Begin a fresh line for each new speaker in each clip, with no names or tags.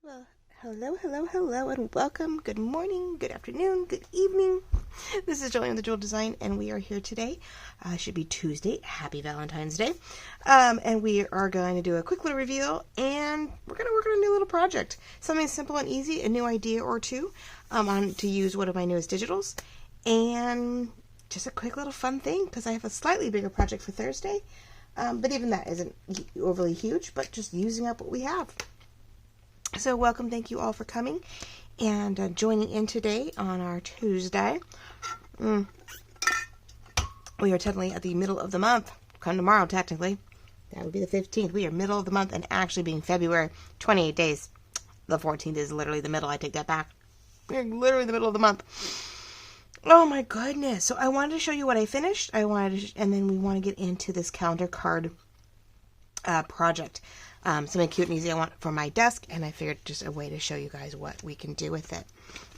Well, hello, and welcome. Good morning, good afternoon, good evening. This is Jillian with the Jewel Design, and we are here today. Should be Tuesday. Happy Valentine's Day. And we are going to do a quick little reveal, and we're going to work on a new little project. Something simple and easy, a new idea or two to use one of my newest digitals. And just a quick little fun thing, because I have a slightly bigger project for Thursday. But even that isn't overly huge, but just using up what we have. So welcome, thank you all for coming and joining in today on our Tuesday. We are technically at the middle of the month. Come tomorrow, technically. That would be the 15th. We are middle of the month, and actually being February, 28 days. The 14th is literally the middle. I take that back. We're literally the middle of the month. Oh my goodness. So I wanted to show you what I finished. And then we want to get into this calendar card project. Something cute and easy I want for my desk, and I figured just a way to show you guys what we can do with it.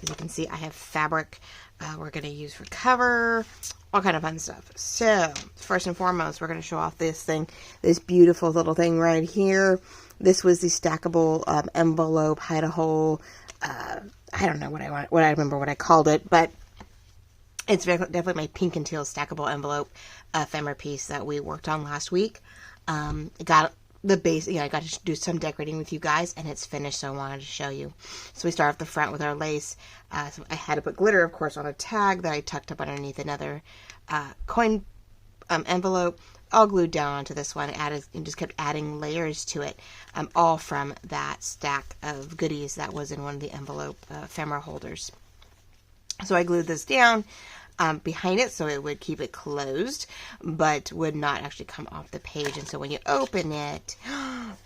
As you can see, I have fabric we're going to use for cover, all kind of fun stuff. So, first and foremost, we're going to show off this beautiful little thing right here. This was the stackable envelope, hide-a-hole, I don't know what I remember what I called it, but it's definitely my pink and teal stackable envelope ephemera piece that we worked on last week. Got the base, I got to do some decorating with you guys, and it's finished, so I wanted to show you. So we start off the front with our lace. So I had to put glitter, of course, on a tag that I tucked up underneath another coin envelope, all glued down onto this one, and just kept adding layers to it, all from that stack of goodies that was in one of the envelope ephemera holders. So I glued this down behind it so it would keep it closed, but would not actually come off the page. And so when you open it,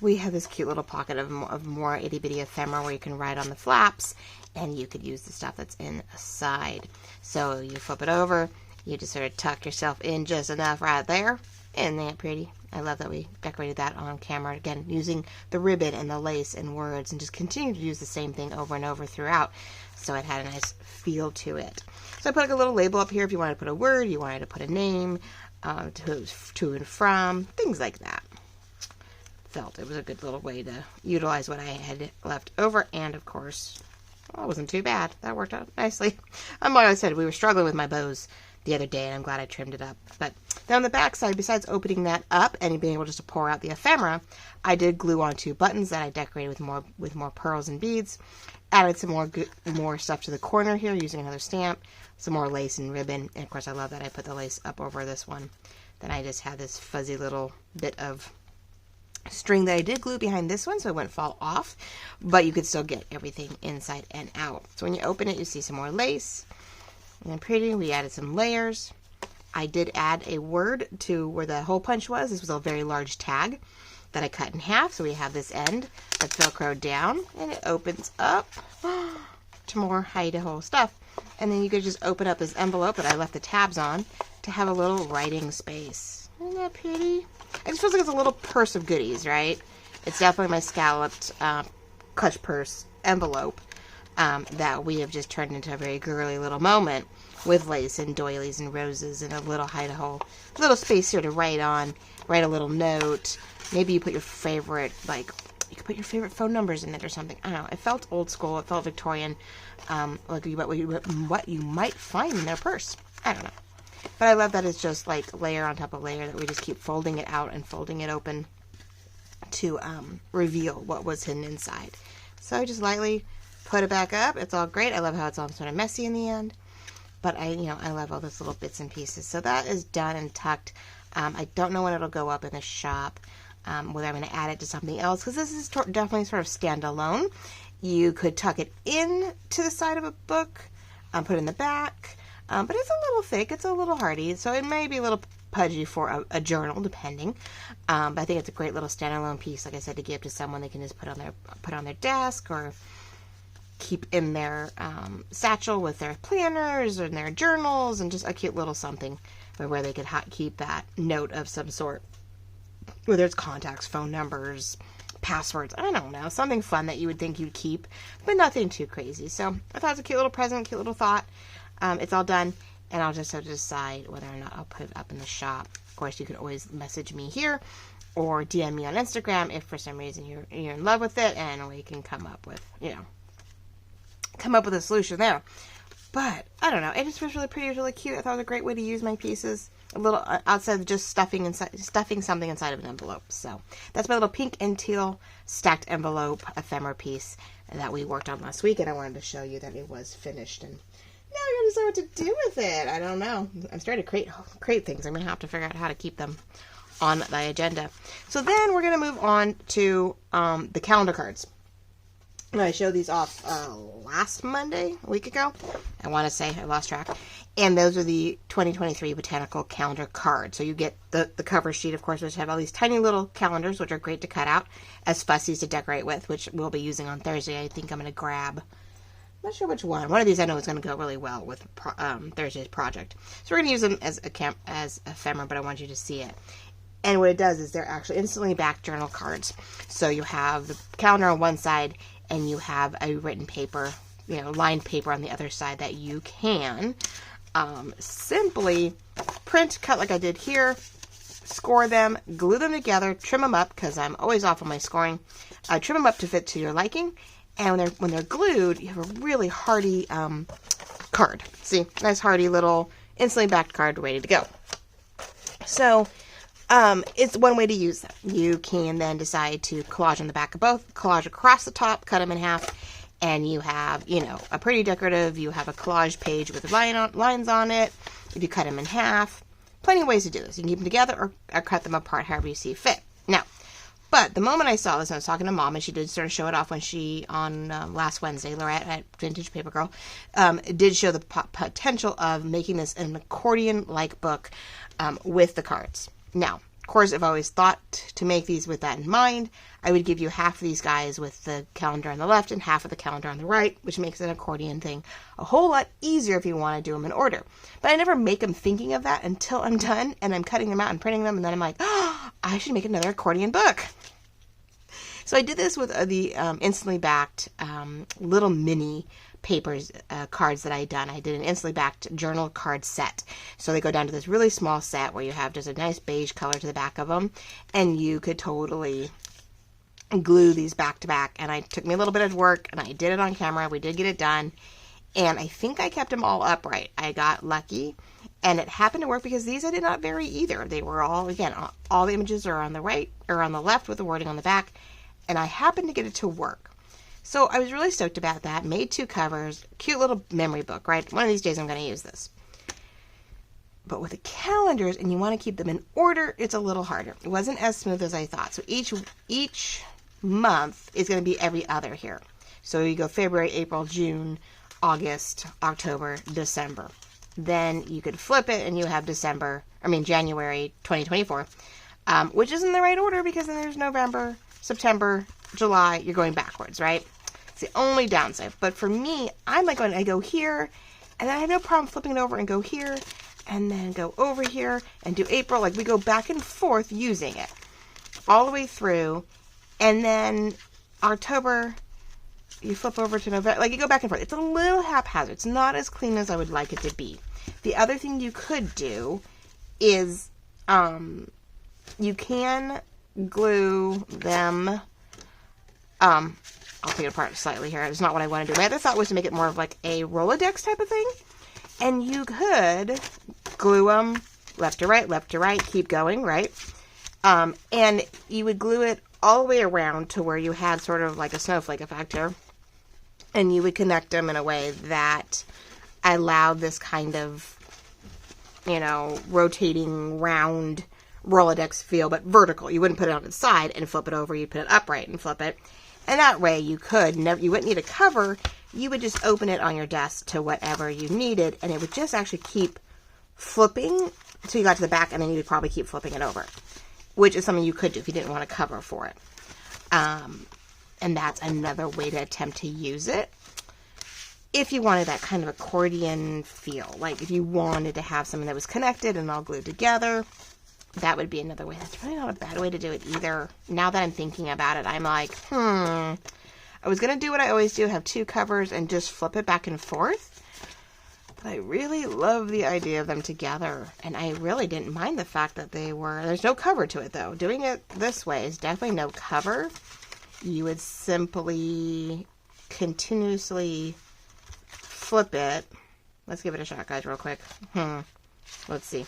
we have this cute little pocket of more itty bitty ephemera where you can write on the flaps, and you could use the stuff that's inside. So you flip it over, you just sort of tuck yourself in just enough right there. Isn't that pretty? I love that we decorated that on camera, again, using the ribbon and the lace and words, and just continue to use the same thing over and over throughout, so it had a nice feel to it. So I put like a little label up here if you wanted to put a word, you wanted to put a name, to and from, things like that. Felt it was a good little way to utilize what I had left over, and of course, well, it wasn't too bad. That worked out nicely. Like I said, we were struggling with my bows the other day, and I'm glad I trimmed it up. But then on the back side, besides opening that up and being able just to pour out the ephemera, I did glue on 2 buttons that I decorated with more pearls and beads. Added some more stuff to the corner here using another stamp, some more lace and ribbon, and of course I love that I put the lace up over this one. Then I just had this fuzzy little bit of string that I did glue behind this one so it wouldn't fall off, but you could still get everything inside and out. So when you open it, you see some more lace. And pretty, we added some layers. I did add a word to where the hole punch was. This was a very large tag that I cut in half, so we have this end that's velcroed down, and it opens up to more hide-a-hole stuff. And then you could just open up this envelope that I left the tabs on to have a little writing space. Isn't that pretty? It just feels like it's a little purse of goodies, right? It's definitely my scalloped clutch purse envelope that we have just turned into a very girly little moment with lace and doilies and roses and a little hide-a-hole, little space here to write on, write a little note. Maybe you put your favorite, you could put your favorite phone numbers in it or something. I don't know. It felt old school. It felt Victorian, like what you might find in their purse. I don't know. But I love that it's just like layer on top of layer, that we just keep folding it out and folding it open to reveal what was hidden inside. So I just lightly put it back up. It's all great. I love how it's all sort of messy in the end. But I love all those little bits and pieces. So that is done and tucked. I don't know when it'll go up in the shop. Whether I'm going to add it to something else, because this is definitely sort of standalone. You could tuck it in to the side of a book, put it in the back, but it's a little thick, it's a little hardy, so it may be a little pudgy for a journal, depending. But I think it's a great little standalone piece, like I said, to give to someone they can just put on their desk, or keep in their satchel with their planners and their journals, and just a cute little something where they could keep that note of some sort. Whether it's contacts, phone numbers, passwords, I don't know, something fun that you would think you'd keep, but nothing too crazy. So I thought it was a cute little present, cute little thought. It's all done, and I'll just have to decide whether or not I'll put it up in the shop. Of course, you can always message me here or DM me on Instagram if for some reason you're in love with it, and we can come up with, come up with a solution there. But I don't know, it just was really pretty, really cute. I thought it was a great way to use my pieces, a little outside of just stuffing something inside of an envelope. So that's my little pink and teal stacked envelope ephemera piece that we worked on last week, and I wanted to show you that it was finished. And now I gotta decide what to do with it. I don't know. I'm starting to create things. I'm gonna have to figure out how to keep them on the agenda. So then we're gonna move on to the calendar cards. I showed these off last Monday, a week ago. I want to say, I lost track. And those are the 2023 Botanical Calendar Cards. So you get the cover sheet, of course, which have all these tiny little calendars, which are great to cut out as fussies to decorate with, which we'll be using on Thursday. I think I'm going to grab, I'm not sure which one. One of these I know is going to go really well with Thursday's project. So we're going to use them as ephemera, but I want you to see it. And what it does is they're actually instantly backed journal cards. So you have the calendar on one side, and you have a written paper, lined paper on the other side that you can simply print, cut like I did here, score them, glue them together, trim them up, because I'm always off on my scoring, trim them up to fit to your liking, and when they're glued, you have a really hardy card. See, nice hardy little instantly backed card ready to go. So it's one way to use them. You can then decide to collage on the back of both, collage across the top, cut them in half, and you have, a pretty decorative, you have a collage page with lines on it. If you cut them in half, plenty of ways to do this. You can keep them together or cut them apart however you see fit. Now, but the moment I saw this, I was talking to Mom, and she did sort of show it off when she, on last Wednesday, Lorette at Vintage Paper Girl, did show the potential of making this an accordion-like book with the cards. Now, of course, I've always thought to make these with that in mind. I would give you half of these guys with the calendar on the left and half of the calendar on the right, which makes an accordion thing a whole lot easier if you want to do them in order. But I never make them thinking of that until I'm done and I'm cutting them out and printing them, and then I'm like, oh, I should make another accordion book. So I did this with the instantly backed little mini papers, cards that I had done. I did an instantly backed journal card set. So they go down to this really small set where you have just a nice beige color to the back of them, and you could totally glue these back to back. And it took me a little bit of work, and I did it on camera. We did get it done, and I think I kept them all upright. I got lucky, and it happened to work because these I did not vary either. They were all, again, all the images are on the right or on the left with the wording on the back, and I happened to get it to work. So I was really stoked about that. Made 2 covers. Cute little memory book, right? One of these days I'm going to use this. But with the calendars, and you want to keep them in order, it's a little harder. It wasn't as smooth as I thought. So each month is going to be every other here. So you go February, April, June, August, October, December. Then you could flip it and you have January 2024, which isn't the right order because then there's November, September, July, you're going backwards, right? It's the only downside. But for me, I'm like I go here, and then I have no problem flipping it over and go here, and then go over here and do April. Like we go back and forth using it all the way through, and then October, you flip over to November. Like you go back and forth. It's a little haphazard. It's not as clean as I would like it to be. The other thing you could do is you can glue them. I'll take it apart slightly here. It's not what I want to do. My other thought was to make it more of like a Rolodex type of thing. And you could glue them left to right, keep going, right? And you would glue it all the way around to where you had sort of like a snowflake effect here. And you would connect them in a way that allowed this kind of, rotating round Rolodex feel, but vertical. You wouldn't put it on its side and flip it over. You'd put it upright and flip it. And that way you wouldn't need a cover. You would just open it on your desk to whatever you needed, and it would just actually keep flipping until you got to the back, and then you would probably keep flipping it over, which is something you could do if you didn't want a cover for it. And that's another way to attempt to use it. If you wanted that kind of accordion feel, like if you wanted to have something that was connected and all glued together, that would be another way. That's really not a bad way to do it either. Now that I'm thinking about it, I'm like, I was going to do what I always do, have 2 covers and just flip it back and forth. But I really love the idea of them together. And I really didn't mind the fact that there's no cover to it though. Doing it this way is definitely no cover. You would simply continuously flip it. Let's give it a shot, guys, real quick. Let's see.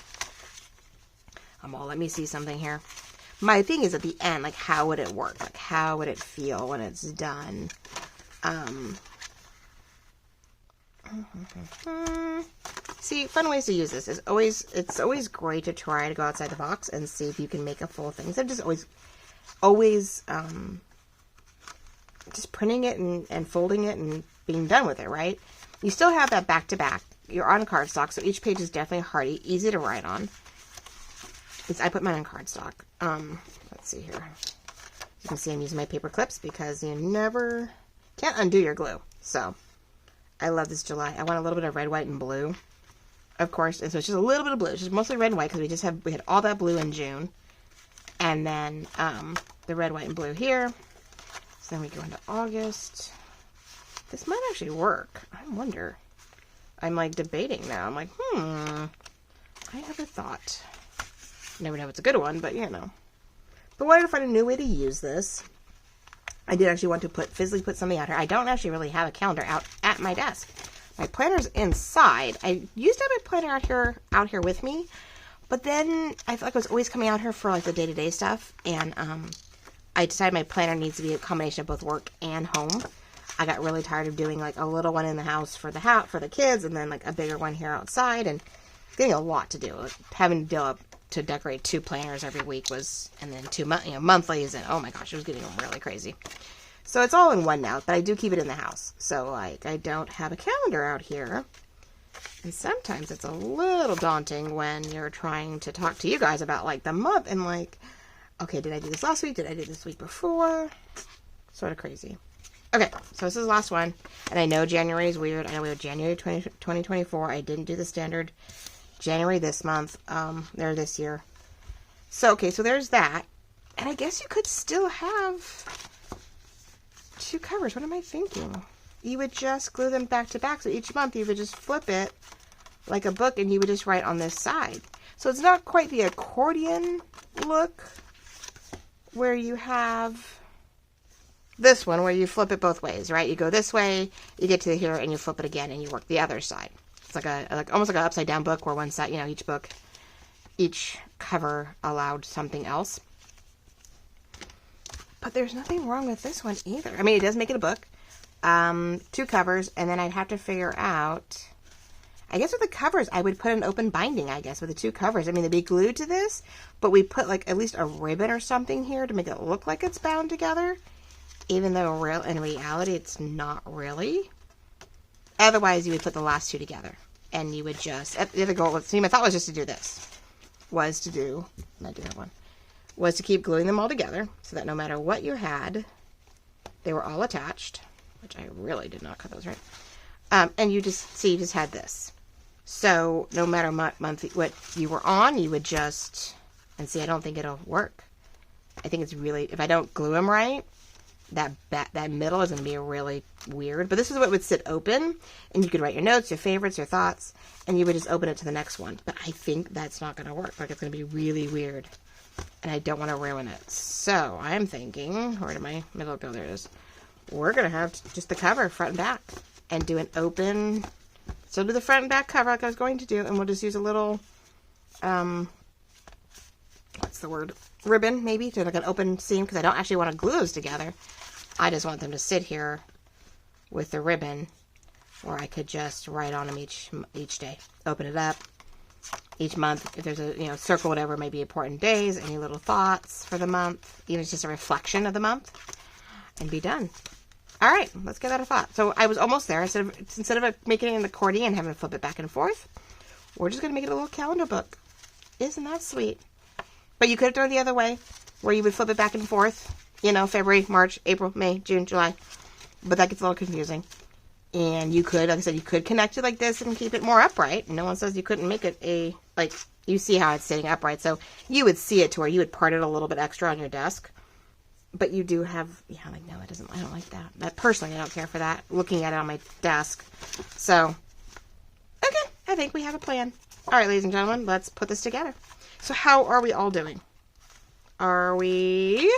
Let me see something here. My thing is at the end, like, how would it work? Like, how would it feel when it's done? See, fun ways to use this is it's always great to try to go outside the box and see if you can make a full thing. So I'm just always just printing it and folding it and being done with it, right? You still have that back to back. You're on cardstock, so each page is definitely hardy, easy to write on. I put mine on cardstock. Let's see here. You can see I'm using my paper clips because you can't undo your glue. So I love this July. I want a little bit of red, white, and blue, of course. And so it's just a little bit of blue. It's just mostly red and white because we had all that blue in June, and then the red, white, and blue here. So then we go into August. This might actually work. I wonder. I'm like debating now. I'm like, I have a thought. Never know if it's a good one, but you know. But wanted to find a new way to use this. I did actually want to physically put something out here. I don't actually really have a calendar out at my desk. My planner's inside. I used to have my planner out here with me, but then I felt like I was always coming out here for like the day-to-day stuff, and I decided my planner needs to be a combination of both work and home. I got really tired of doing like a little one in the house for the kids, and then like a bigger one here outside, and getting a lot to do. Having to decorate 2 planners every week and then 2 monthlies, and oh my gosh, it was getting really crazy. So it's all in one now, but I do keep it in the house. So like I don't have a calendar out here, and sometimes it's a little daunting when you're trying to talk to you guys about like the month and like, okay, did I do this last week? Did I do this week before? Sort of crazy. Okay, so this is the last one, and I know January is weird. I know we have January 2024. I didn't do the standard January this month, this year. So, okay, so there's that. And I guess you could still have 2 covers. What am I thinking? You would just glue them back to back. So each month you would just flip it like a book and you would just write on this side. So it's not quite the accordion look where you have this one where you flip it both ways, right? You go this way, you get to here, and you flip it again, and you work the other side. It's like almost like an upside down book where one side, each cover allowed something else. But there's nothing wrong with this one either. I mean, it does make it a book. 2 covers, and then I'd have to figure out, I guess with the covers, I would put an open binding, I guess, with the 2 covers. I mean, they'd be glued to this, but we put like at least a ribbon or something here to make it look like it's bound together, even though in reality it's not really. Otherwise, you would put the last 2 together, and you would just, the other goal, my thought was just to do this, I do have one, was to keep gluing them all together so that no matter what you had, they were all attached, which I really did not cut those right. And you just had this. So no matter what you were on, you would just, and see, I don't think it'll work. I think it's really, if I don't glue them right, that middle is going to be really weird. But this is what would sit open, and you could write your notes, your favorites, your thoughts, and you would just open it to the next one. But I think that's not going to work. Like, it's going to be really weird, and I don't want to ruin it. So I'm thinking, where did my middle go? There it is. We're going to have just the cover, front and back, and do an open, so do the front and back cover like I was going to do, and we'll just use a little, what's the word? Ribbon, maybe, to like an open seam, because I don't actually want to glue those together. I just want them to sit here with the ribbon, or I could just write on them each day. Open it up each month. If there's a circle, whatever, maybe important days, any little thoughts for the month, even just a reflection of the month, and be done. All right, let's give that a thought. So I was almost there. Instead of making it an accordion and having to flip it back and forth, we're just going to make it a little calendar book. Isn't that sweet? But you could have done it the other way, where you would flip it back and forth, February, March, April, May, June, July. But that gets a little confusing. And you could, like I said, you could connect it like this and keep it more upright. No one says you couldn't make it you see how it's sitting upright. So you would see it to where you would part it a little bit extra on your desk. But you do have, no, I don't like that. Personally, I don't care for that, looking at it on my desk. So, okay. I think we have a plan. All right, ladies and gentlemen, let's put this together. So how are we all doing? Are we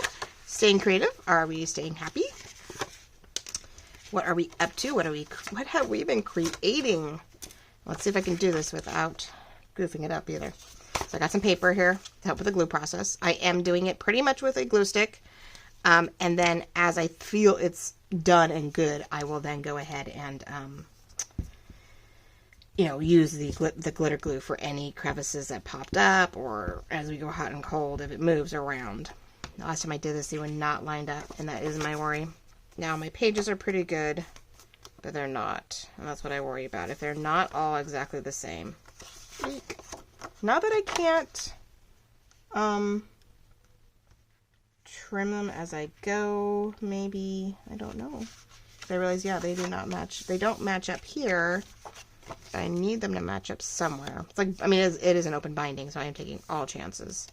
staying creative? Are we staying happy? What are we up to? What have we been creating? Let's see if I can do this without goofing it up either. So I got some paper here to help with the glue process. I am doing it pretty much with a glue stick. And then as I feel it's done and good, I will then go ahead and, you know, use the glitter glue for any crevices that popped up, or as we go hot and cold, if it moves around. The last time I did this, they were not lined up, and that is my worry. Now, my pages are pretty good, but they're not, and that's what I worry about, if they're not all exactly the same. Not that I can't trim them as I go, maybe, I don't know. I realize, yeah, they do not match, they don't match up here, but I need them to match up somewhere. It's like, I mean, it is an open binding, so I am taking all chances.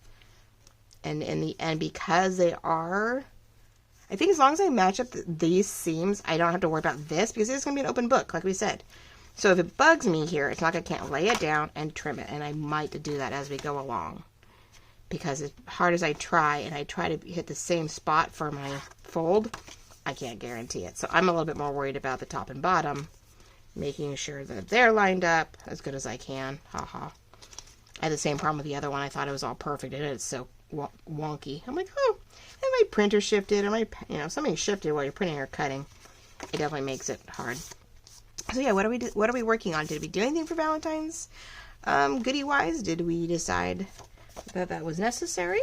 And in the end, because they are, I think as long as I match up these seams, I don't have to worry about this, because it's going to be an open book, like we said. So if it bugs me here, it's not going to, can't lay it down and trim it, and I might do that as we go along. Because as hard as I try, and I try to hit the same spot for my fold, I can't guarantee it. So I'm a little bit more worried about the top and bottom, making sure that they're lined up as good as I can. Haha. I had the same problem with the other one. I thought it was all perfect, and it's so wonky. I'm like, oh, and my printer shifted, or my, you know, something shifted while you're printing or cutting. It definitely makes it hard. So yeah, what are we working on? Did we do anything for Valentine's? Goodie wise, did we decide that that was necessary?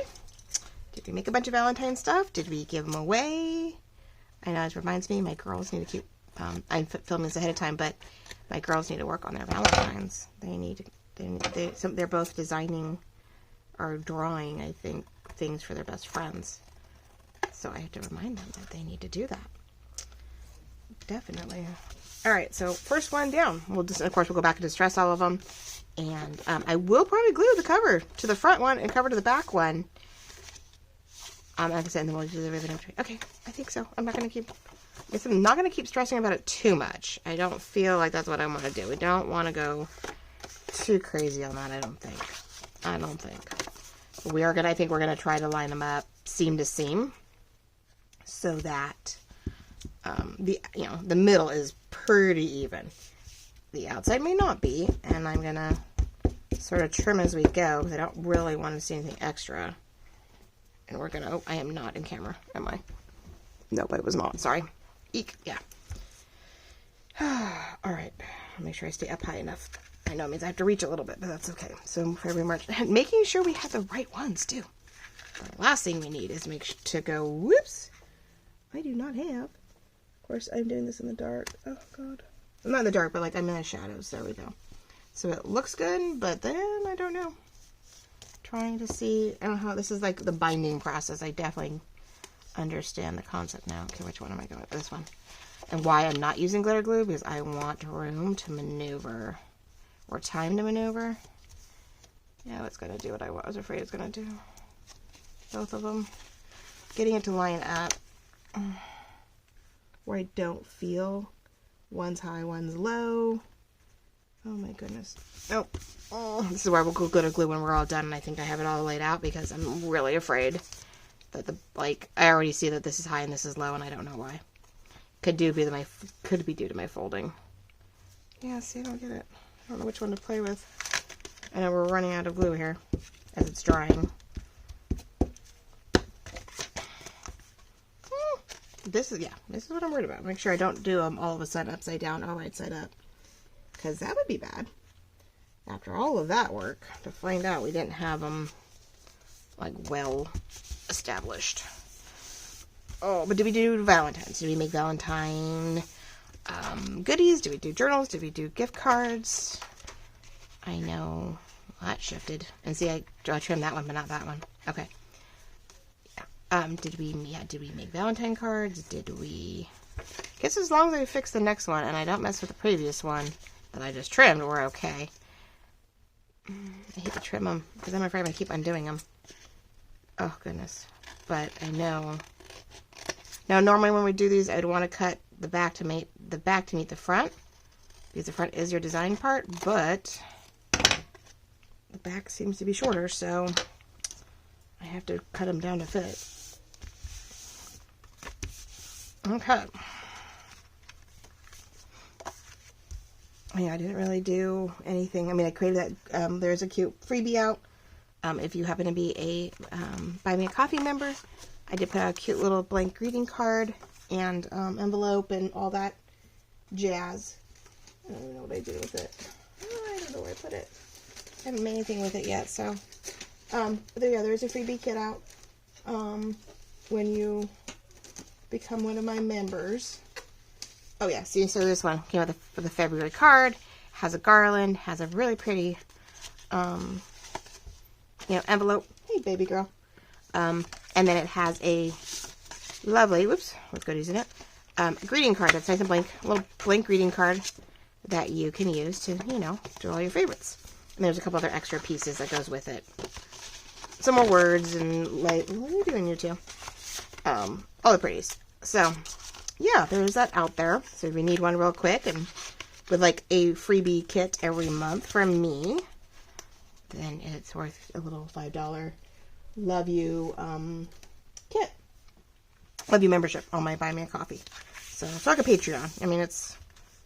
Did we make a bunch of Valentine stuff? Did we give them away? I know, it reminds me, my girls need to keep, I'm filming this ahead of time, but my girls need to work on their Valentines. They're both designing or drawing, I think, things for their best friends. So I have to remind them that they need to do that. Definitely. All right, so first one down. We'll just, of course, we'll go back and distress all of them. And I will probably glue the cover to the front one and cover to the back one. Like I said, and then we'll do the ribbon. Okay, I think so. I'm not going to keep stressing about it too much. I don't feel like that's what I want to do. We don't want to go too crazy on that, I don't think. I think we're going to try to line them up seam to seam so that the middle is pretty even. The outside may not be, and I'm going to sort of trim as we go because I don't really want to see anything extra. And we're going to, oh, I am not in camera, am I? Nope, I was not, sorry. Eek, yeah. All right, I'll make sure I stay up high enough. I know it means I have to reach a little bit, but that's okay. So February, March, and making sure we have the right ones too. The last thing we need is make sure to go, whoops, I do not have. Of course, I'm doing this in the dark. Oh, God. I'm not in the dark, but like I'm in the shadows. There we go. So it looks good, but then I don't know. Trying to see, I don't know how, this is like the binding process. I definitely understand the concept now. Okay, which one am I going with? This one. And why I'm not using glitter glue, because I want room to maneuver, or time to maneuver. Yeah, it's going to do what I was afraid it's going to do. Both of them. Getting it to line up where I don't feel one's high, one's low. Oh my goodness. Oh, this is where we'll go glitter glue when we're all done, and I think I have it all laid out because I'm really afraid that I already see that this is high and this is low, and I don't know why. Could be due to my folding. Yeah, see, I don't get it. I don't know which one to play with. I know we're running out of glue here as it's drying. This is what I'm worried about. Make sure I don't do them all of a sudden upside down or right side up, because that would be bad. After all of that work to find out we didn't have them like well established. Oh, but did we do Valentine's? Did we make Valentine goodies? Did we do journals? Did we do gift cards? I know that shifted. And see, I trimmed that one, but not that one. Okay. Did we make Valentine cards? Guess as long as I fix the next one and I don't mess with the previous one that I just trimmed, we're okay. I hate to trim them because I'm afraid I'm going to keep undoing them. Oh, goodness. But I know. Now, normally when we do these, I'd want to cut the back to meet the front. because the front is your design part, but the back seems to be shorter, so I have to cut them down to fit. Okay. Yeah, I didn't really do anything. I mean, I created that. There's a cute freebie out. If you happen to be a Buy Me a Coffee member, I did put out a cute little blank greeting card and envelope and all that jazz. I don't know what I did with it. Oh, I don't know where I put it. I haven't made anything with it yet, so. But there's a freebie kit out when you become one of my members. Oh yeah, see, so this one came with the February card, has a garland, has a really pretty, envelope. Hey, baby girl. And then it has a lovely, whoops, let's go using it, greeting card that's nice and blank, a little blank greeting card that you can use to, do all your favorites. And there's a couple other extra pieces that goes with it. Some more words and, like, what are you doing, you two? All the pretties. So, yeah, there's that out there. So if you need one real quick and with like a freebie kit every month from me, then it's worth a little $5 Love You kit. Love You membership on my Buy Me a Coffee. So it's like a Patreon. I mean, it's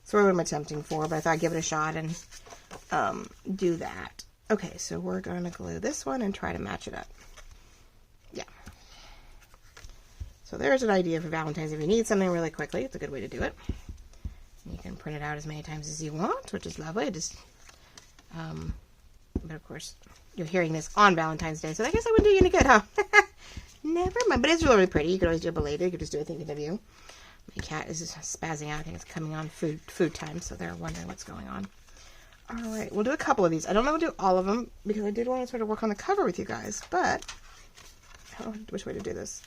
sort of what I'm attempting for, but I thought I'd give it a shot and do that. Okay, so we're going to glue this one and try to match it up. Yeah. So there's an idea for Valentine's. If you need something really quickly, it's a good way to do it. You can print it out as many times as you want, which is lovely. But of course, you're hearing this on Valentine's Day, so I guess I wouldn't do you any good, huh? Never mind. But it's really pretty. You could always do it belated. You could just do it thinking of you. My cat is just spazzing out. I think it's coming on food time, so they're wondering what's going on. All right, we'll do a couple of these. I don't know if we'll do all of them because I did want to sort of work on the cover with you guys, but I don't know which way to do this.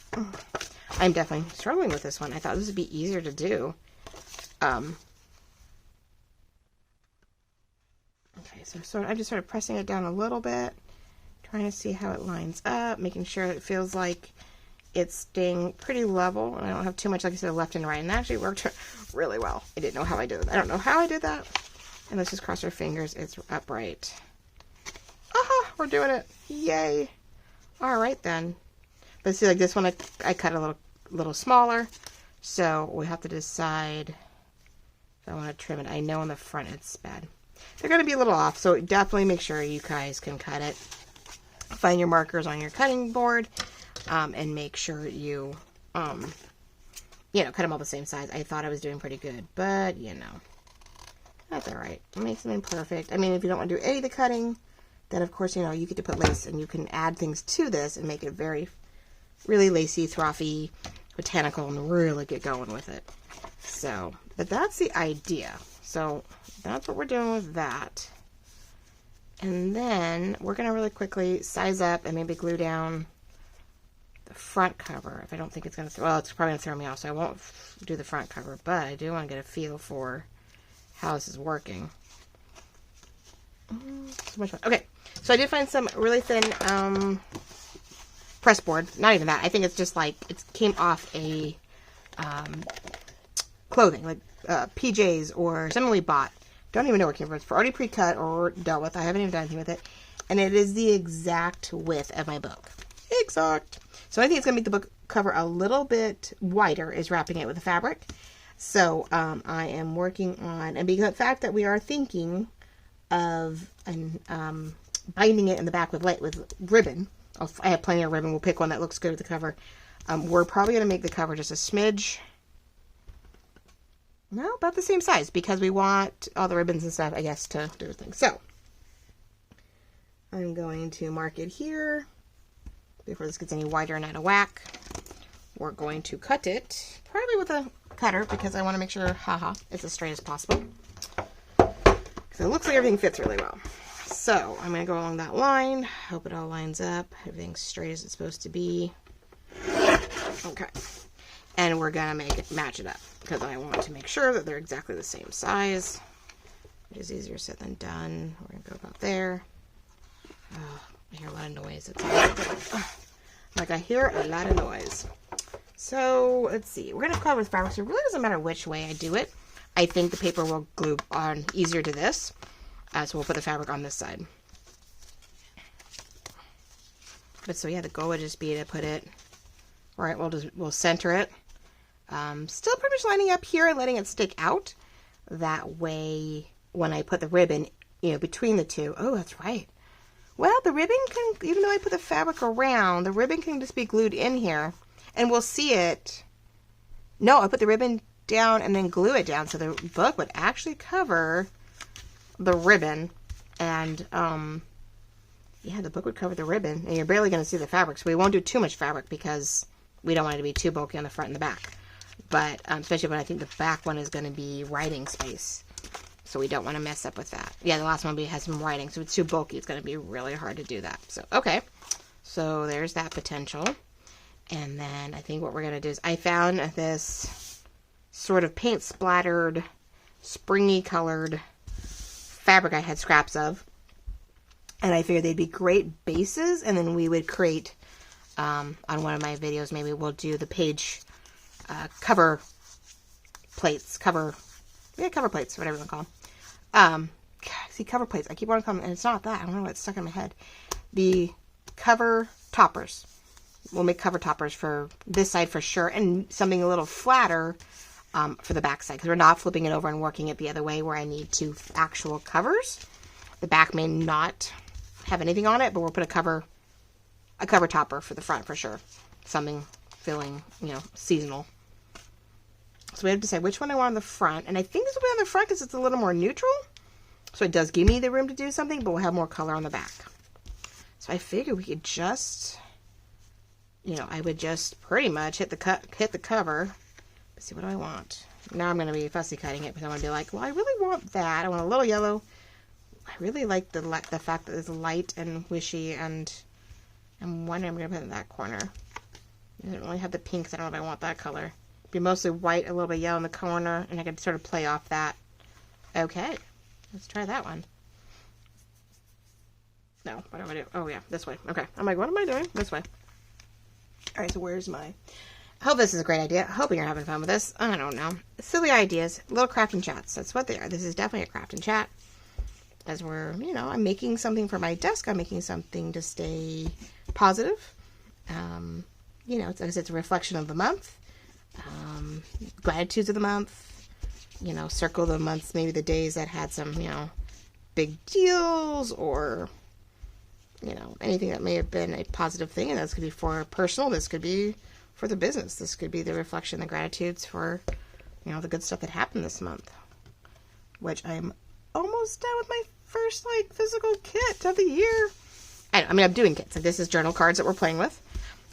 I'm definitely struggling with this one. I thought this would be easier to do. Okay, so I'm just sort of pressing it down a little bit, trying to see how it lines up, making sure it feels like it's staying pretty level, and I don't have too much, like I said, left and right, and that actually worked really well. I didn't know how I did it. I don't know how I did that. And let's just cross our fingers. It's upright. Aha! We're doing it. Yay! All right then. But see, like this one, I cut a little smaller, so we have to decide if I want to trim it. I know on the front it's bad. They're going to be a little off, so definitely make sure you guys can cut it. Find your markers on your cutting board, and make sure you, cut them all the same size. I thought I was doing pretty good, but that's all right. It makes them imperfect. I mean, if you don't want to do any of the cutting, then of course, you get to put lace, and you can add things to this and make it really lacy, throfty, botanical, and really get going with it. So, but that's the idea. So that's what we're doing with that. And then we're going to really quickly size up and maybe glue down the front cover. If I don't think it's going to, well, it's probably going to throw me off, so I won't do the front cover, but I do want to get a feel for how this is working. So much fun. Okay, so I did find some really thin press board. Not even that. I think it's just like it came off a clothing, like PJs or something we bought. Don't even know where it came from. It's already pre-cut or dealt with. I haven't even done anything with it, and it is the exact width of my book. Exact. So I think it's gonna make the book cover a little bit wider. Is wrapping it with the fabric. So I am working on, and because of the fact that we are thinking of binding it in the back with ribbon. I have plenty of ribbon. We'll pick one that looks good with the cover. We're probably going to make the cover just a smidge. No, about the same size because we want all the ribbons and stuff, I guess, to do things. So I'm going to mark it here before this gets any wider and out of whack. We're going to cut it probably with a cutter because I want to make sure, it's as straight as possible. Because it looks like everything fits really well. So I'm going to go along that line. Hope it all lines up. Everything's straight as it's supposed to be. Okay. And we're going to match it up because I want to make sure that they're exactly the same size. Which is easier said than done. We're going to go about there. Oh, I hear a lot of noise. I hear a lot of noise. So let's see. We're going to cover with fabric. So it really doesn't matter which way I do it. I think the paper will glue on easier to this. So we'll put the fabric on this side. But so yeah, the goal would just be to put it, right, we'll center it. Still pretty much lining up here and letting it stick out. That way, when I put the ribbon, you know, between the two. Oh, that's right. Well, the ribbon can, even though I put the fabric around, the ribbon can just be glued in here. And we'll see it. No, I put the ribbon down and then glue it down. So the book would actually cover the ribbon. And, yeah, the book would cover the ribbon. And you're barely going to see the fabric. So we won't do too much fabric because we don't want it to be too bulky on the front and the back. But, especially when I think the back one is going to be writing space. So we don't want to mess up with that. Yeah, the last one has some writing. So it's too bulky. It's going to be really hard to do that. So, okay. So there's that potential. And then I think what we're going to do is I found this sort of paint splattered, springy colored fabric I had scraps of. And I figured they'd be great bases. And then we would create, on one of my videos, maybe we'll do the page cover plates. Cover plates, whatever you want to call them. See, cover plates. I keep wanting to call them, and it's not that. I don't know what's stuck in my head. The cover toppers. We'll make cover toppers for this side for sure, and something a little flatter for the back side, because we're not flipping it over and working it the other way where I need two actual covers. The back may not have anything on it, but we'll put a cover topper for the front for sure. Something filling, you know, seasonal. So we have to decide which one I want on the front. And I think this will be on the front because it's a little more neutral. So it does give me the room to do something, but we'll have more color on the back. So I figured we could just, you know, I would just pretty much hit the cover. Let's see, what do I want? Now I'm going to be fussy cutting it because I want to be like, well, I really want that. I want a little yellow. I really like the fact that it's light and wishy, and I'm wondering I'm going to put it in that corner. I don't really have the pinks. I don't know if I want that color. Be mostly white, a little bit yellow in the corner, and I could sort of play off that. Okay, let's try that one. No, what do I do? Oh yeah, this way. Okay, I'm like, what am I doing? This way. All right, so where's my... I hope this is a great idea. Hoping you're having fun with this. I don't know. Silly ideas, little craft and chats. That's what they are. This is definitely a craft and chat. As we're, you know, I'm making something for my desk. I'm making something to stay positive. You know, it's a reflection of the month. Gratitudes of the month, you know, circle the months, maybe the days that had some, you know, big deals or, you know, anything that may have been a positive thing. And this could be for personal, this could be for the business, this could be the reflection, the gratitudes for, you know, the good stuff that happened this month, which I'm almost done with my first, like, physical kit of the year. I mean, I'm doing kits. Like, this is journal cards that we're playing with.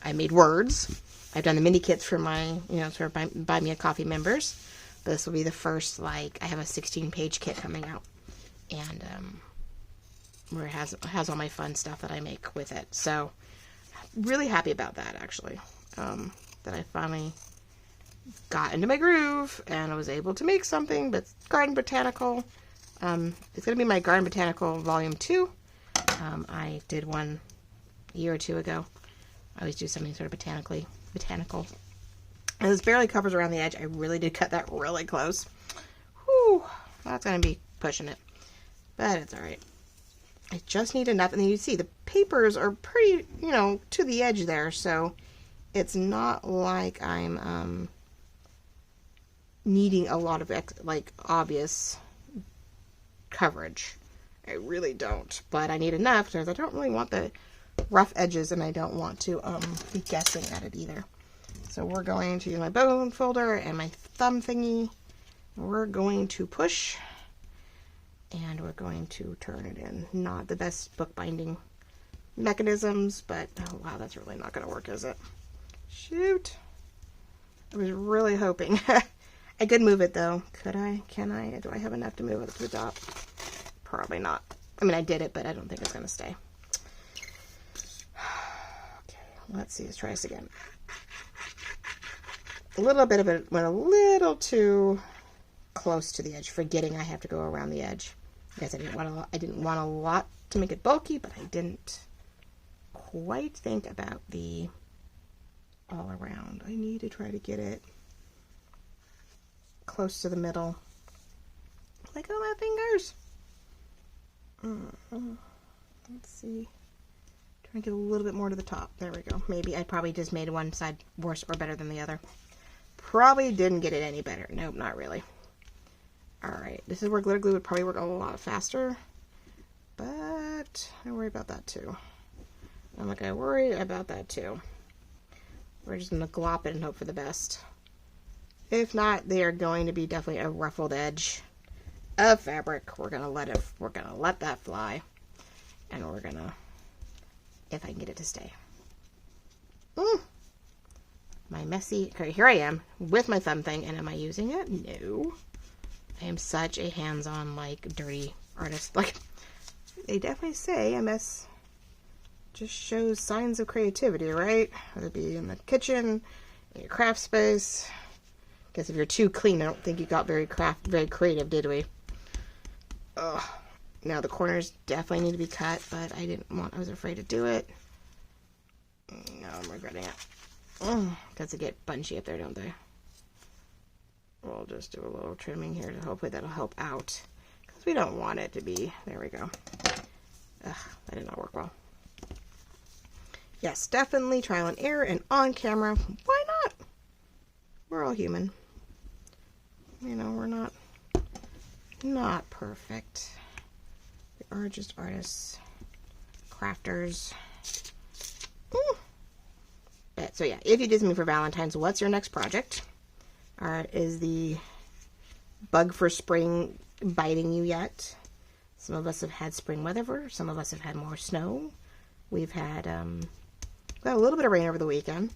I made words. I've done the mini kits for my, you know, sort of buy me a coffee members. But this will be the first, like, I have a 16-page kit coming out. And, where it has all my fun stuff that I make with it. So, really happy about that, actually. That I finally got into my groove and I was able to make something. But Garden Botanical, it's going to be my Garden Botanical Volume 2. I did one a year or two ago. I always do something sort of botanical. And this barely covers around the edge. I really did cut that really close. Whew, that's going to be pushing it. But it's alright. I just need enough. And then you see the papers are pretty, you know, to the edge there. So it's not like I'm needing a lot of, like, obvious coverage. I really don't. But I need enough because I don't really want the rough edges and I don't want to be guessing at it either. So we're going to use my bone folder and my thumb thingy. We're going to push and we're going to turn it in. Not the best bookbinding mechanisms, but oh wow, that's really not going to work, is it? Shoot. I was really hoping. I could move it though. Could I? Can I? Do I have enough to move it to the top? Probably not. I mean, I did it, but I don't think it's going to stay. Okay, let's see. Let's try this again. A little bit of it went a little too close to the edge, forgetting I have to go around the edge. I guess I didn't want a lot to make it bulky, but I didn't quite think about the all around. I need to try to get it close to the middle. let go of my fingers. Let's see. Trying to get a little bit more to the top. There we go. Maybe I probably just made one side worse or better than the other. Probably didn't get it any better. Nope, not really. Alright, this is where glitter glue would probably work a lot faster. But I worry about that too. I'm like, I worry about that too. We're just going to glop it and hope for the best. If not, they are going to be definitely a ruffled edge of fabric. We're gonna let that fly. And we're gonna, if I can get it to stay. My messy, okay, here I am with my thumb thing, and am I using it? No. I am such a hands-on, like, dirty artist. Like, they definitely say MS just shows signs of creativity, right? Whether it be in the kitchen, in your craft space. Guess if you're too clean, I don't think you got very creative, did we? Ugh. Now the corners definitely need to be cut, but I was afraid to do it. Now I'm regretting it. Because they get bunchy up there, don't they? We'll just do a little trimming here to hopefully that'll help out. Because we don't want it to be, there we go. Ugh, that did not work well. Yes, definitely trial and error and on camera. Why not? We're all human. You know, we're not perfect. We are just artists, crafters. But, so yeah, if you did something for Valentine's, what's your next project? Is the bug for spring biting you yet? Some of us have had spring weather. Some of us have had more snow. We've had got a little bit of rain over the weekend.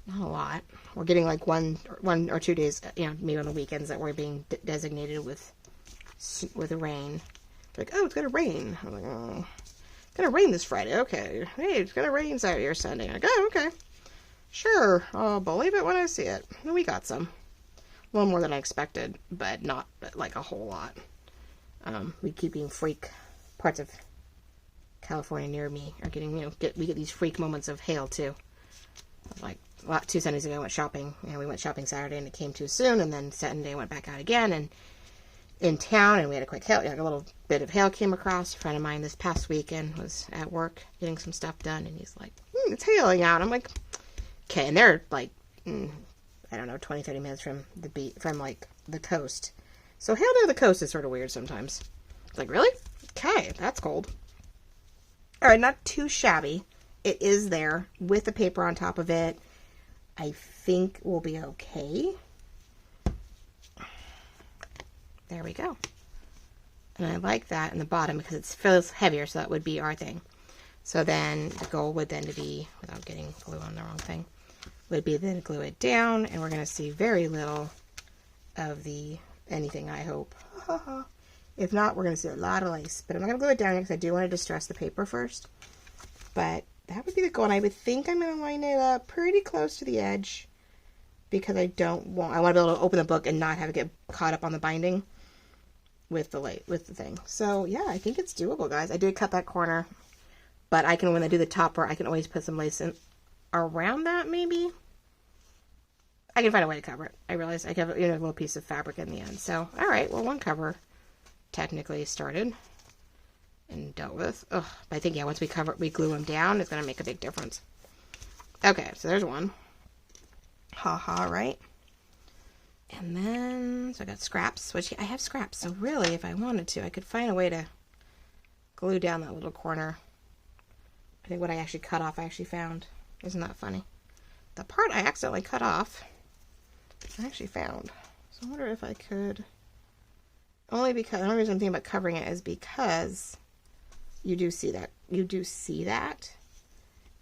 Not a lot. We're getting like one or 2 days, you know, maybe on the weekends that we're being designated with rain. Like, oh, it's gonna rain. I'm like, oh, it's gonna rain this Friday. Okay. Hey, it's gonna rain Saturday or Sunday. I'm like, oh, okay. Sure. I'll believe it when I see it. And we got some. A little more than I expected, but not like a whole lot. We keep being freak parts of California near me are getting, you know, we get these freak moments of hail too. Like 2 Sundays ago I went shopping, and we went shopping Saturday and it came too soon, and then Sunday I went back out again and in town, and we had a quick hail, like a little bit of hail came across. A friend of mine this past weekend was at work getting some stuff done, and he's like, it's hailing out. I'm like, okay, and they're like, I don't know, 20-30 minutes from the beach, from like the coast. So hail near the coast is sort of weird sometimes. It's like, really? Okay, that's cold. All right, not too shabby. It is there with the paper on top of it. I think we'll be okay. There we go. And I like that in the bottom because it feels heavier, so that would be our thing. So then the goal would then to be, without getting glue on the wrong thing, would be then to glue it down, and we're going to see very little of the anything, I hope. If not, we're going to see a lot of lace. But I'm not going to glue it down because I do want to distress the paper first. But that would be the goal, and I would think I'm going to line it up pretty close to the edge because I want to be able to open the book and not have it get caught up on the binding with the thing. So yeah, I think it's doable, guys. I did cut that corner, but I can, when I do the topper, I can always put some lace in around that. Maybe I can find a way to cover it. I realize I have, you know, a little piece of fabric in the end. So all right, well, one cover technically started and dealt with. Ugh, but I think, yeah, once we glue them down, it's gonna make a big difference. Okay, so there's one. Right? And then, so I got scraps, which I have scraps, so really, if I wanted to, I could find a way to glue down that little corner. I think what I actually cut off, I actually found. Isn't that funny? The part I accidentally cut off, I actually found. So I wonder if I could, only because, the only reason I'm thinking about covering it is because you do see that. You do see that,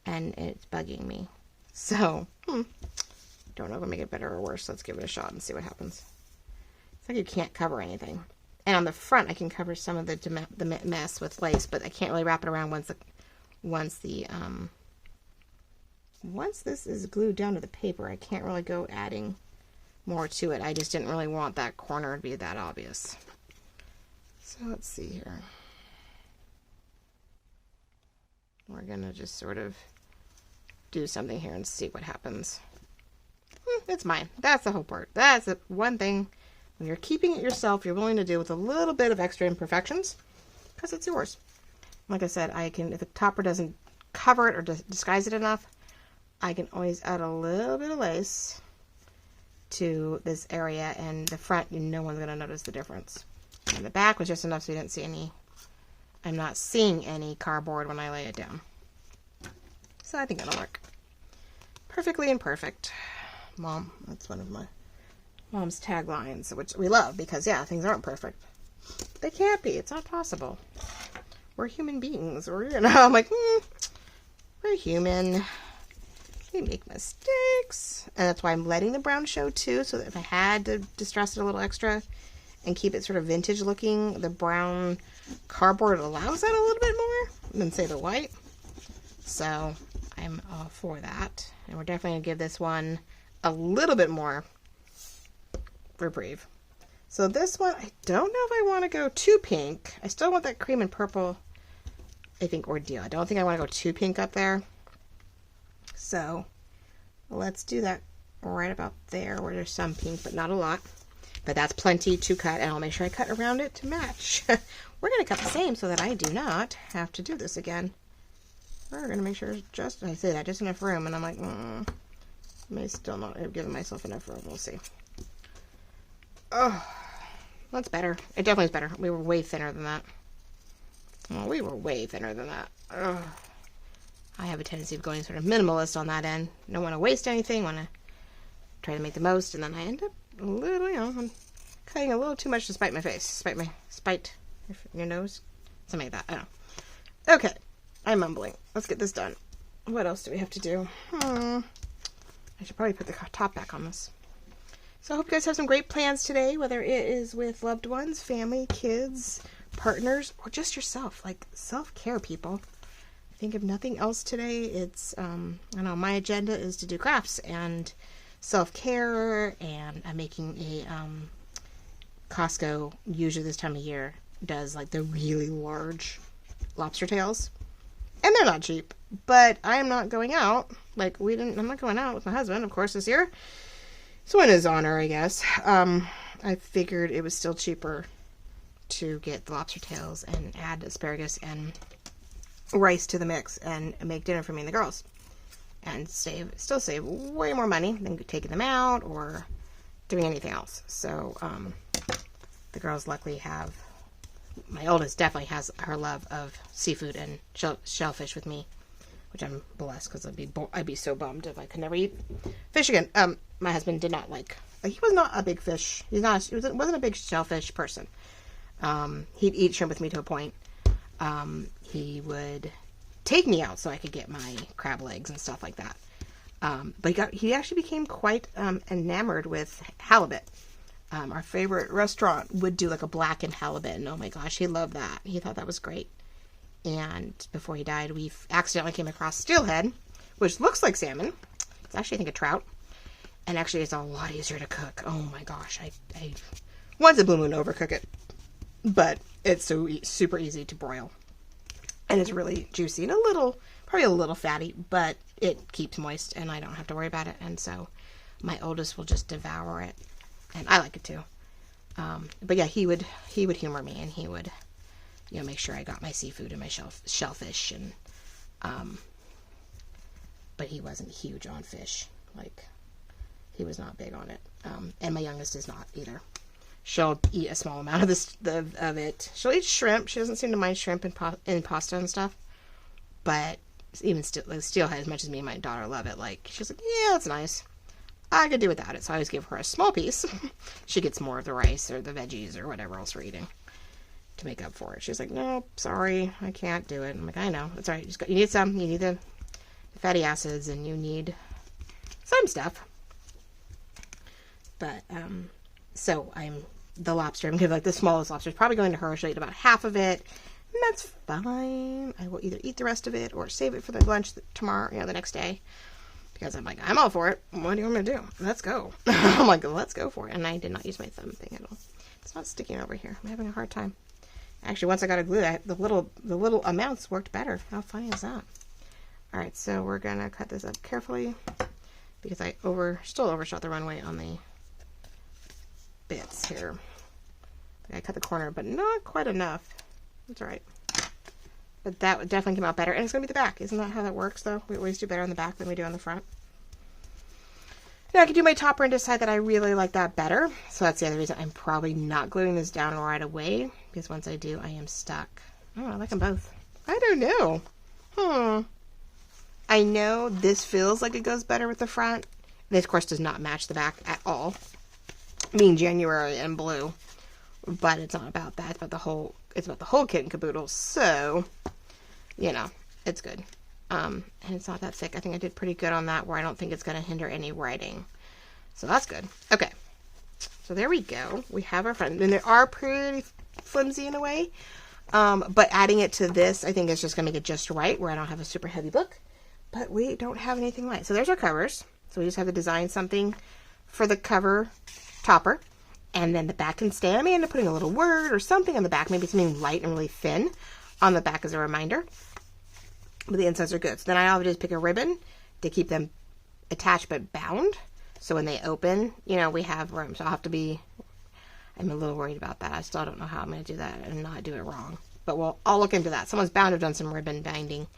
and it's bugging me. So, don't know if I'll make it better or worse. Let's give it a shot and see what happens. It's like you can't cover anything. And on the front, I can cover some of the mess with lace, but I can't really wrap it around once this is glued down to the paper. I can't really go adding more to it. I just didn't really want that corner to be that obvious. So let's see here. We're gonna just sort of do something here and see what happens. It's mine. That's the whole part. That's the one thing When you're keeping it yourself, you're willing to deal with a little bit of extra imperfections because it's yours. Like I said, I can, if the topper doesn't cover it or disguise it enough, I can always add a little bit of lace to this area, and the front, no one's going to notice the difference. And the back was just enough so you didn't see any, I'm not seeing any cardboard when I lay it down. So I think that'll work. Perfectly imperfect. Mom, that's one of my mom's taglines, which we love because, yeah, things aren't perfect. They can't be. It's not possible. We're human beings. We're, you know, I'm like, we're human. We make mistakes. And that's why I'm letting the brown show too, so that if I had to distress it a little extra and keep it sort of vintage looking, the brown cardboard allows that a little bit more than, say, the white. So I'm all for that. And we're definitely going to give this one a little bit more reprieve. So this one, I don't know if I want to go too pink. I still want that cream and purple, I think, ordeal. I don't think I want to go too pink up there. So let's do that right about there where there's some pink, but not a lot. But that's plenty to cut, and I'll make sure I cut around it to match. We're going to cut the same so that I do not have to do this again. We're going to make sure it's just, I say that, just enough room, and I'm like, may still not have given myself enough room. We'll see. Oh, that's better. It definitely is better. We were way thinner than that. Well, we were way thinner than that. Ugh. I have a tendency of going sort of minimalist on that end. Don't want to waste anything. Want to try to make the most, and then I end up a little, you know, I'm cutting a little too much to spite my face. Spite your nose. Something like that. I don't know. Okay. I'm mumbling. Let's get this done. What else do we have to do? I should probably put the top back on this. So I hope you guys have some great plans today, whether it is with loved ones, family, kids, partners, or just yourself. Like, self-care, people. Think of nothing else today. It's, I know my agenda is to do crafts and self-care, and I'm making a, Costco, usually this time of year, does like the really large lobster tails. And they're not cheap, but I am not going out. Like, I'm not going out with my husband, of course, this year. So in his honor, I guess. I figured it was still cheaper to get the lobster tails and add asparagus and rice to the mix and make dinner for me and the girls. And still save way more money than taking them out or doing anything else. So, the girls luckily have, my oldest definitely has her love of seafood and shellfish with me, which I'm blessed because I'd be so bummed if I could never eat fish again. My husband did not like, he was not a big fish. He wasn't a big shellfish person. He'd eat shrimp with me to a point. He would take me out so I could get my crab legs and stuff like that. But he actually became quite enamored with halibut. Our favorite restaurant would do like a blackened halibut, and oh my gosh, he loved that. He thought that was great. And before he died, we accidentally came across steelhead, which looks like salmon. It's actually, I think, a trout. And actually, it's a lot easier to cook. Oh my gosh, I once a blue moon overcook it. But it's so super easy to broil. And it's really juicy and probably a little fatty, but it keeps moist and I don't have to worry about it. And so my oldest will just devour it. And I like it too. But yeah, he would humor me, and he would, you know, make sure I got my seafood and my shellfish, and but he wasn't huge on fish. Like, he was not big on it. And my youngest is not either. She'll eat a small amount of it. She'll eat shrimp. She doesn't seem to mind shrimp in pasta and stuff. But even steelhead, as much as me and my daughter love it, like, she's like, yeah, it's nice. I could do without it, so I always give her a small piece. She gets more of the rice or the veggies or whatever else we're eating to make up for it. She's like, no, sorry, I can't do it. I'm like, I know, it's all right. You need some. You need the fatty acids, and you need some stuff. But so the lobster, I'm gonna give like the smallest lobster. It's probably going to her. She'll eat about half of it, and that's fine. I will either eat the rest of it or save it for the lunch tomorrow, the next day. Because I'm like, I'm all for it. What do you want me to do? Let's go. I'm like, let's go for it. And I did not use my thumb thing at all. It's not sticking over here. I'm having a hard time. Actually, once I got it glued, the little amounts worked better. How funny is that? All right, so we're gonna cut this up carefully because I still overshot the runway on the bits here. I cut the corner, but not quite enough. That's all right. But that would definitely come out better. And it's going to be the back. Isn't that how that works, though? We always do better on the back than we do on the front. Now, I could do my topper and decide that I really like that better. So that's the other reason I'm probably not gluing this down right away. Because once I do, I am stuck. Oh, I like them both. I don't know. I know this feels like it goes better with the front. This, of course, does not match the back at all. Being January and blue. But it's not about that. It's about the whole kit and caboodle. So, you know, it's good. And it's not that thick. I think I did pretty good on that, where I don't think it's going to hinder any writing. So that's good. Okay. So there we go. We have our front. And they are pretty flimsy in a way. But adding it to this, I think is just going to make it just right, where I don't have a super heavy book. But we don't have anything light. So there's our covers. So we just have to design something for the cover topper. And then the back can stay. I may end up putting a little word or something on the back. Maybe something light and really thin on the back as a reminder. But the insides are good. So then I always just pick a ribbon to keep them attached but bound. So when they open, you know, we have room. So I'll have to be... I'm a little worried about that. I still don't know how I'm going to do that and not do it wrong. But I'll look into that. Someone's bound to have done some ribbon binding.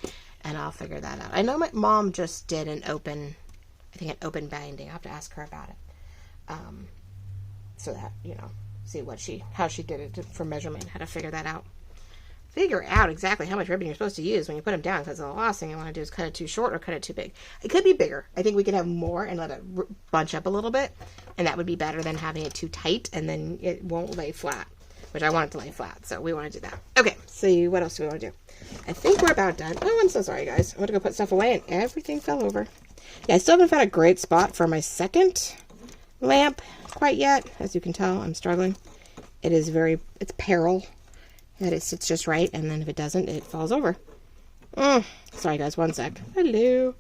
And I'll figure that out. I know my mom just did an open binding. I'll have to ask her about it. So that, you know, see how she did it for measurement, how to figure that out. Figure out exactly how much ribbon you're supposed to use when you put them down, because the last thing you want to do is cut it too short or cut it too big. It could be bigger. I think we could have more and let it bunch up a little bit, and that would be better than having it too tight, and then it won't lay flat, which I want it to lay flat, so we want to do that. Okay, so what else do we want to do? I think we're about done. Oh, I'm so sorry, guys. I went to go put stuff away, and everything fell over. Yeah, I still haven't found a great spot for my second lamp quite yet. As you can tell, I'm struggling. It's peril that it sits just right, and then if it doesn't, it falls over. Sorry guys, one sec. Hello.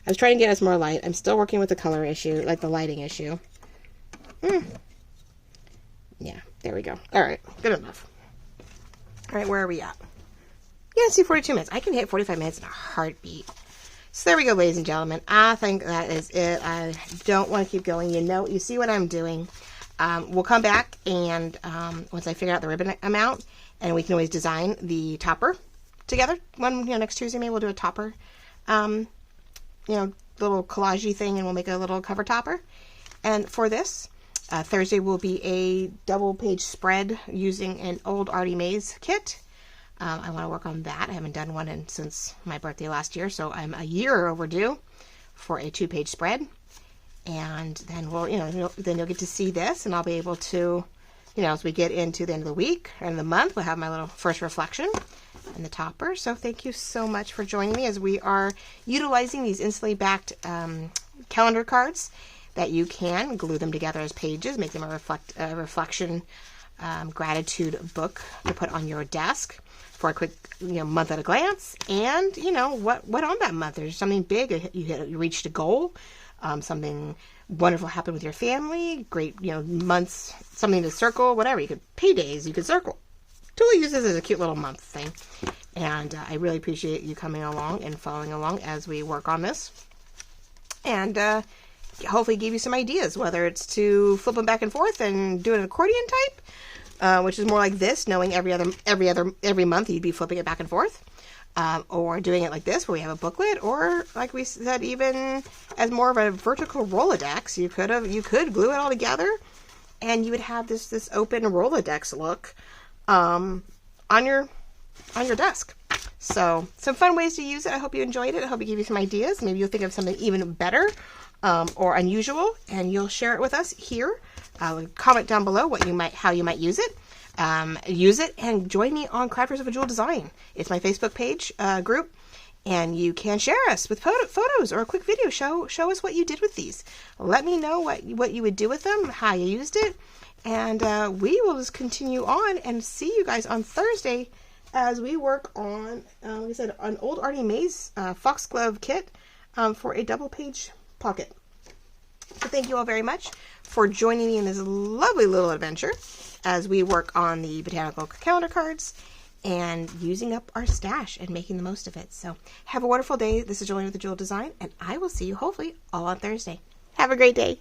I was trying to get us more light. I'm still working with the color issue, like the lighting issue. Yeah, there we go. All right, good enough. All right, where are we at? Yeah, let's see, 42 minutes. I can hit 45 minutes in a heartbeat. So there we go, ladies and gentlemen. I think that is it. I don't want to keep going. You see what I'm doing. We'll come back and once I figure out the ribbon amount, and we can always design the topper together. Next Tuesday maybe we'll do a topper, little collage-y thing, and we'll make a little cover topper. And for this, Thursday will be a double-page spread using an old Artie Mays kit. I want to work on that. I haven't done one since my birthday last year, so I'm a year overdue for a 2-page spread. And then then you'll get to see this, and I'll be able to, as we get into the end of the week or the month, we'll have my little first reflection and the topper. So thank you so much for joining me as we are utilizing these instantly backed calendar cards that you can glue them together as pages, make them a reflection gratitude book to put on your desk for a quick month at a glance. And what on that month, there's something big, you reached a goal, something wonderful happened with your family, great months, something to circle, whatever. You could paydays, you could circle. Totally use this as a cute little month thing. And I really appreciate you coming along and following along as we work on this, and hopefully give you some ideas, whether it's to flip them back and forth and do an accordion type, which is more like this, knowing every month you'd be flipping it back and forth, or doing it like this, where we have a booklet, or like we said, even as more of a vertical Rolodex. You could glue it all together, and you would have this open Rolodex look on your desk. So some fun ways to use it. I hope you enjoyed it. I hope it gave you some ideas. Maybe you'll think of something even better or unusual, and you'll share it with us here. Comment down below how you might use it. Use it and join me on Crafters of a Jewel Design. It's my Facebook page group, and you can share us with photos or a quick video. Show us what you did with these. Let me know what you would do with them, how you used it, and we will just continue on and see you guys on Thursday as we work on, like I said, an old Artie Mays foxglove kit for a double-page pocket. So thank you all very much for joining me in this lovely little adventure as we work on the Botanical Calendar Cards and using up our stash and making the most of it. So have a wonderful day. This is Julian with the Jewel Design, and I will see you hopefully all on Thursday. Have a great day.